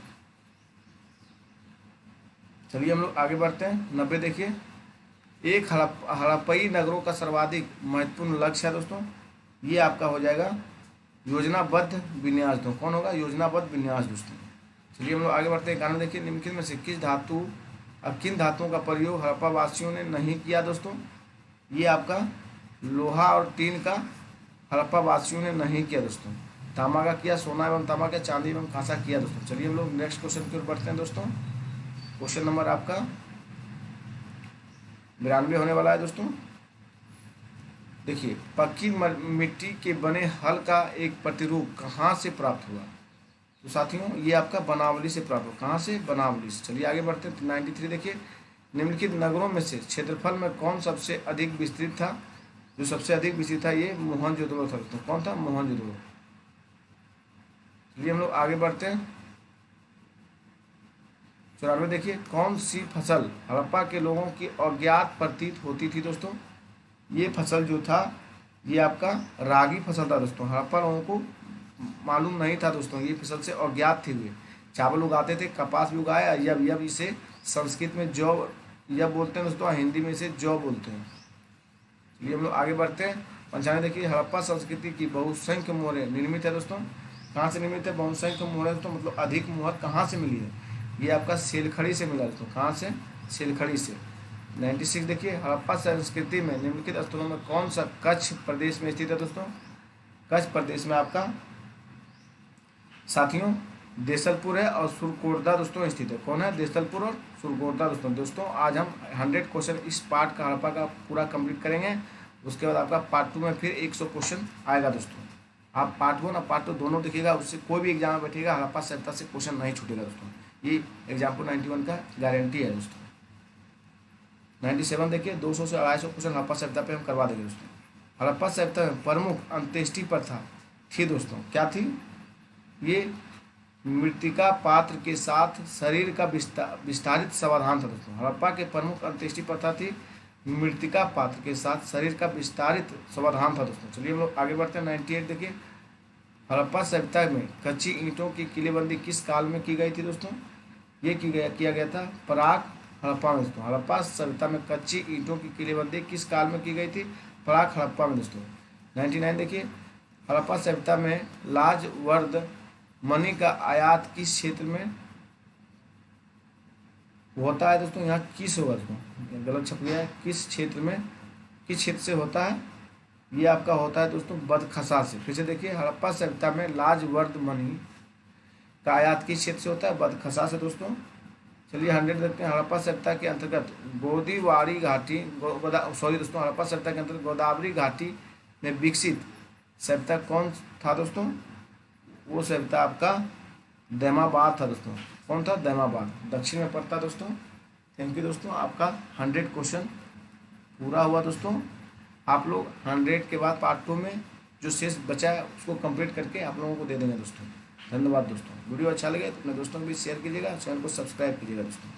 चलिए हम लोग आगे बढ़ते हैं। 90 देखिए, एक हड़प्पई नगरों का सर्वाधिक महत्वपूर्ण लक्ष्य है दोस्तों। ये आपका हो जाएगा योजनाबद्ध विन्यास दोस्तों। कौन होगा? योजनाबद्ध विन्यास दोस्तों। चलिए हम लोग आगे बढ़ते हैं। 91 देखिए, निम्नलिखित में से किन धातुओं का प्रयोग हड़प्पा वासियों ने नहीं किया दोस्तों? ये आपका लोहा और टीन का हड़प्पा वासियों ने नहीं किया दोस्तों। तांबा का किया, सोना एवं तांबा का, चांदी एवं कांसा किया दोस्तों। चलिए हम लोग नेक्स्ट क्वेश्चन की ओर बढ़ते हैं दोस्तों। क्वेश्चन नंबर आपका 92 होने वाला है दोस्तों। देखिए, पक्की मिट्टी के बने हल का एक प्रतिरूप कहाँ से प्राप्त हुआ? तो साथियों ये आपका बनावली से प्राप्त हो। कहाँ से? बनावली से। चलिए आगे बढ़ते हैं। 93 देखिए, निम्नलिखित नगरों में से क्षेत्रफल में कौन सबसे अधिक विस्तृत था? जो सबसे अधिक विस्तृत था ये मोहनजोदड़ो था दोस्तों। कौन था? मोहनजोदड़ो। चलिए हम लोग आगे बढ़ते हैं। 94 देखिए, कौन सी फसल हड़प्पा के लोगों की अज्ञात प्रतीत होती थी दोस्तों? ये फसल जो था ये आपका रागी फसल था दोस्तों। हड़प्पा लोगों को मालूम नहीं था दोस्तों, ये फसल से अज्ञात थे। हुए चावल उगाते थे, कपास भी उगाया, यब इसे संस्कृत में जौ यब बोलते हैं दोस्तों, हिंदी में इसे जौ बोलते हैं। चलिए हम लोग आगे बढ़ते हैं। 95 देखिए, हड़प्पा संस्कृति की बहुसंख्य मोहरें निर्मित है दोस्तों। कहाँ से निर्मित है? बहुसंख्य मोहरें दोस्तों, मतलब अधिक मोहर कहाँ से मिली है? ये आपका सेलखड़ी से मिला दोस्तों। कहाँ से? सेलखड़ी से। 96 देखिए, हड़प्पा संस्कृति में निम्नलिखित स्थलों में कौन सा कच्छ प्रदेश में स्थित है दोस्तों? कच्छ प्रदेश में आपका साथियों देसलपुर है और सुरकोटदा दोस्तों स्थित है। कौन है? देसलपुर और सुरकोटदा दोस्तों। आज हम 100 क्वेश्चन इस पार्ट का हड़प्पा का पूरा कंप्लीट करेंगे। उसके बाद आपका पार्ट 2 में फिर 100 क्वेश्चन आएगा दोस्तों। आप पार्ट 1 और पार्ट 2 दोनों देखिएगा, उससे कोई भी एग्जाम में बैठेगा हड़प्पा सभ्यता से क्वेश्चन नहीं छूटेगा दोस्तों। ये एग्जाम्पल 91 का गारंटी है दोस्तों। 97 देखिए, 200 से 250 क्वेश्चन हड़प्पा सभ्यता पे हम करवा देंगे दोस्तों। हड़प्पा सभ्यता में प्रमुख अंत्येष्टि प्रथा थी दोस्तों। क्या थी? ये मृतिका पात्र के साथ शरीर का विस्तारित समाधान था दोस्तों। हड़प्पा के प्रमुख अंत्येष्टि प्रथा थी मृतिका पात्र के साथ शरीर का विस्तारित समाधान था दोस्तों। चलिए हम लोग आगे बढ़ते हैं। 98 देखिए, हड़प्पा सभ्यता में कच्ची ईंटों की किलेबंदी किस काल में की गई थी दोस्तों? ये किया गया था प्राक हड़प्पा में दोस्तों। हड़प्पा सभ्यता में कच्ची ईंटों की किलेबंदी किस काल में की गई थी? प्राक हड़प्पा में दोस्तों। 99 देखिए, हड़प्पा सभ्यता में लाजवर्द मणि का आयात किस क्षेत्र में होता है दोस्तों? यहाँ किस होगा दोस्तों, गलत छप गया है। किस क्षेत्र में, किस क्षेत्र से होता है? ये आपका होता है दोस्तों बदखसा से। फिर से देखिए, हड़प्पा सभ्यता में लाजवर्द मणि का आयात किस क्षेत्र से होता है? बदखसा से दोस्तों। चलिए 100 देखते हैं। हड़प्पा सभ्यता के अंतर्गत गोदीवारी घाटी दोस्तों, हड़प्पा सभ्यता के अंतर्गत गोदावरी घाटी में विकसित सभ्यता कौन था दोस्तों? वो सभ्यता आपका दैमाबाद था दोस्तों। कौन था? दैमाबाद, दक्षिण में पड़ता दोस्तों। थैंक यू दोस्तों, आपका 100 क्वेश्चन पूरा हुआ दोस्तों। आप लोग 100 के बाद पार्ट 2 में जो शेष बचा है उसको कंप्लीट करके आप लोगों को दे देंगे दोस्तों। धन्यवाद दोस्तों। वीडियो अच्छा लगे तो अपने दोस्तों के बीच शेयर कीजिएगा, चैनल को सब्सक्राइब कीजिएगा दोस्तों।